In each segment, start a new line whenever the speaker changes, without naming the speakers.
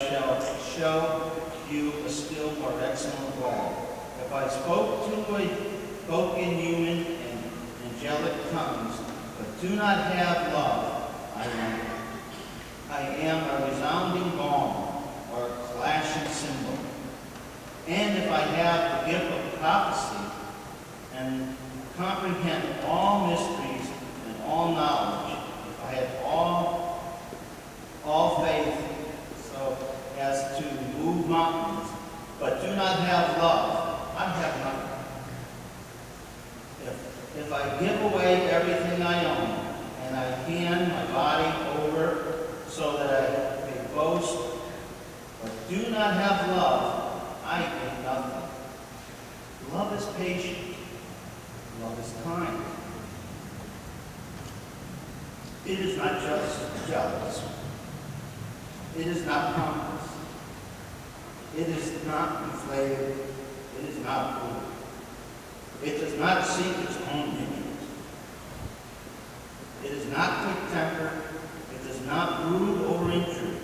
shall show you a still more excellent way. If I spoke in human and angelic tongues, but do not have love, I am a resounding gong or a clashing cymbal. And if I have the gift of prophecy and comprehend all mysteries and all knowledge, if I have all faith so as to move mountains, but do not have love, I have nothing. If I give away everything I own, and I hand my body over so that I may boast, but do not have love, I gain nothing. Love is patient. Love is kind. It is not just jealous. It is not pompous. It is not inflated. It is not cruel. It does not seek its own interest. It is not quick-tempered. It does not brood over injury.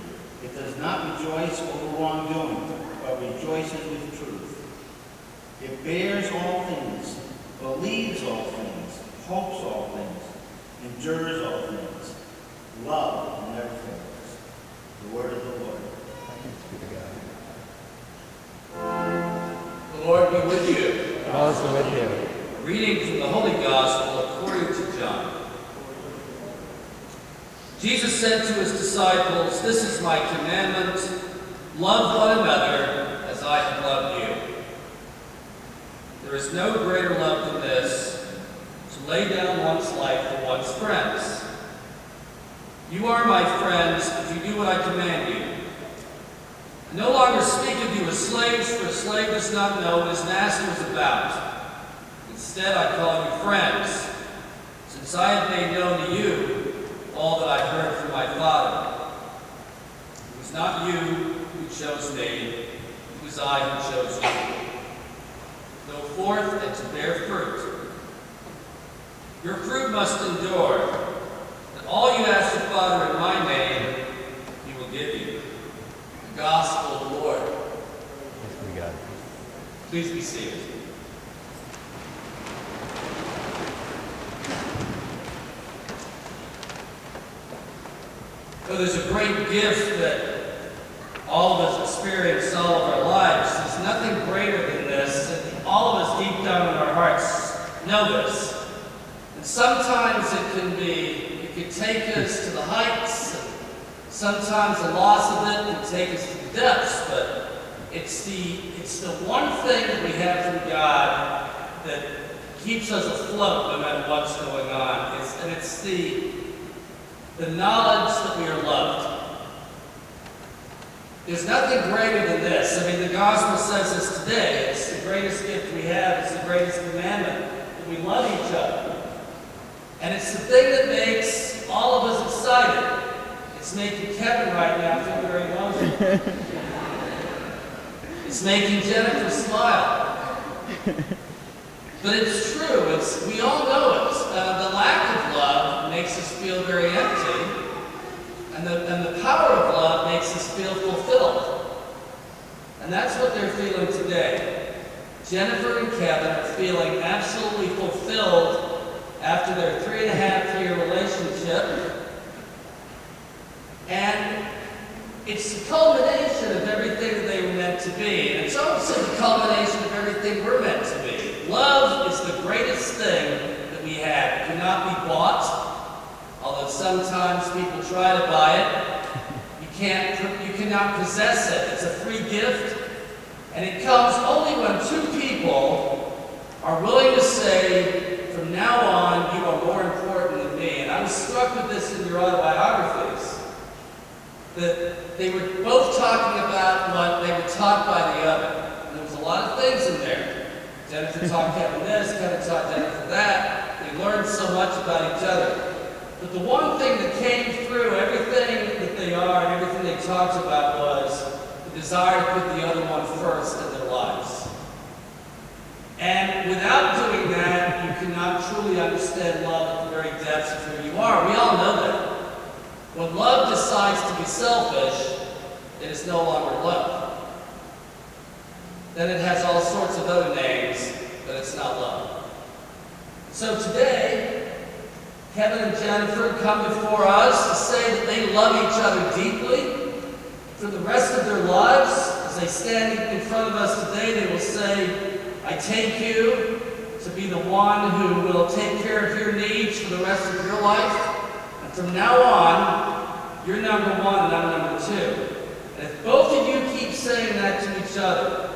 It does not rejoice over wrongdoing, but rejoices with truth. It bears all things, believes all things, hopes all things, endures all things. Love never fails. The word of the Lord.
Thanks be to God.
The Lord be with you.
And also with you.
A reading from the Holy Gospel according to John. Jesus said to his disciples, "This is my commandment, love one another as I have loved you. There is no greater love than this, to lay down one's life for one's friends. You are my friends if you do what I command you. I no longer speak of you as slaves, for a slave does not know what his master is about. Instead, I call you friends, since I have made known to you all that I heard from my Father. It was not you who chose me, it was I who chose you. Go forth and to bear fruit. Your fruit must endure, and all you ask the Father in my name, he will give you." The Gospel of the Lord.
Thanks be to God.
Please be seated. So there's a great gift that all of us experience all of our lives. There's nothing greater than this, and all of us deep down in our hearts know this. And sometimes it can take us to the heights, and sometimes the loss of it can take us to the depths, but it's the one thing that we have from God that keeps us afloat no matter what's going on. It's the knowledge that we are loved. There's nothing greater than this. I mean, the gospel says this today. It's the greatest gift we have. It's the greatest commandment, that we love each other. And it's the thing that makes all of us excited. It's making Kevin right now feel very emotional. It's making Jennifer smile. But it's true. We all know it. The lack of love makes us feel very empty, and the power of love makes us feel fulfilled. And that's what they're feeling today. Jennifer and Kevin are feeling absolutely fulfilled after their 3.5-year relationship. And it's the culmination of everything that they were meant to be. And it's also the culmination of everything we're meant to be. Love is the greatest thing that we have. It cannot be bought, although sometimes people try to buy it. You cannot possess it. It's a free gift. And it comes only when two people are willing to say, from now on, you are more important than me. And I was struck with this in your autobiographies, that they were both talking about what they were taught by the other. And there was a lot of things in there. Jennifer taught Kevin this, Kevin taught Jennifer that. They learned so much about each other. But the one thing that came through everything that they are and everything they talked about was the desire to put the other one first in their lives. And without doing that, you cannot truly understand love at the very depths of who you are. We all know that. When love decides to be selfish, it is no longer love. Then it has all sorts of other names, but it's not love. So today, Kevin and Jennifer come before us to say that they love each other deeply. For the rest of their lives, as they stand in front of us today, they will say, I take you to be the one who will take care of your needs for the rest of your life. And from now on, you're number one and I'm number two. And if both of you keep saying that to each other,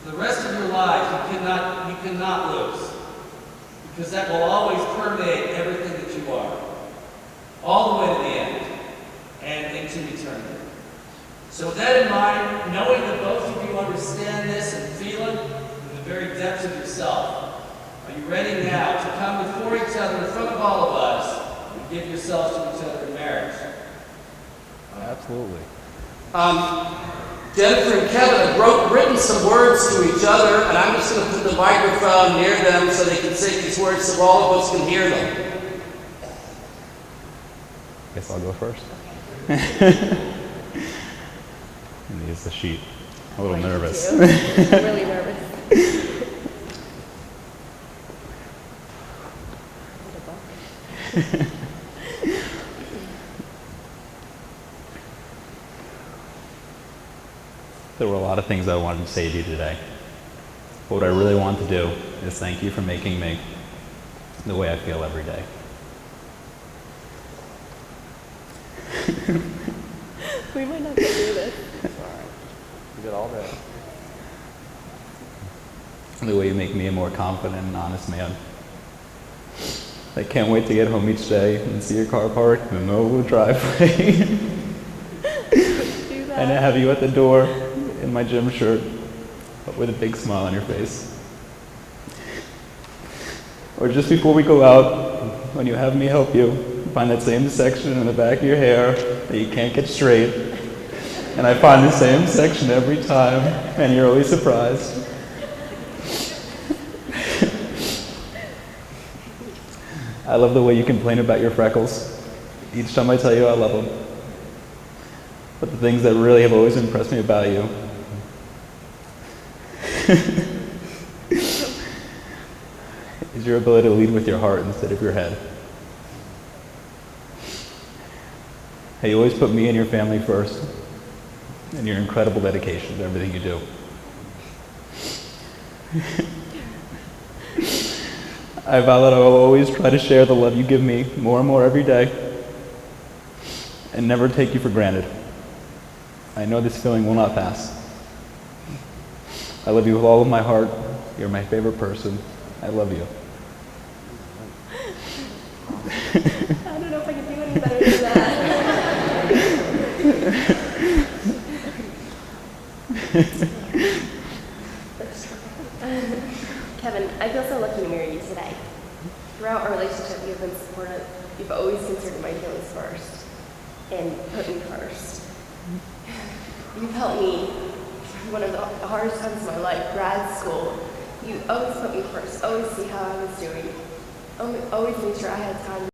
for the rest of your lives, you cannot lose. Because that will always permeate everything that you are. All the way to the end. And into eternity. So with that in mind, knowing that both of you understand this and feel it in the very depths of yourself, are you ready now to come before each other in front of all of us and give yourselves to each other in marriage?
Absolutely.
Jennifer and Kevin have written some words to each other, and I'm just going to put the microphone near them so they can say these words so all of us can hear them.
Guess I'll go first. And use the sheet. I'm a little nervous.
I'm really nervous.
There were a lot of things I wanted to say to you today. But what I really want to do is thank you for making me the way I feel every day.
We might not get through this.
You got all day. The way you make me a more confident and honest man. I can't wait to get home each day and see your car parked in the middle of the driveway.
Do that.
And to have you at the door in my gym shirt, but with a big smile on your face. Or just before we go out, when you have me help you find that same section in the back of your hair that you can't get straight. And I find the same section every time, and you're always surprised. I love the way you complain about your freckles. Each time I tell you I love them. But the things that really have always impressed me about you is your ability to lead with your heart instead of your head. Hey, you always put me and your family first, and your incredible dedication to everything you do. I vow that I will always try to share the love you give me more and more every day, and never take you for granted. I know this feeling will not pass. I love you with all of my heart. You're my favorite person. I love you.
I don't know if I can do any better than that. Kevin, I feel so lucky to marry you today. Throughout our relationship, you've been supportive. You've always considered my feelings first and put me first. You've helped me through one of the hardest times of my life, grad school. You always put me first, always see how I was doing, always made sure I had time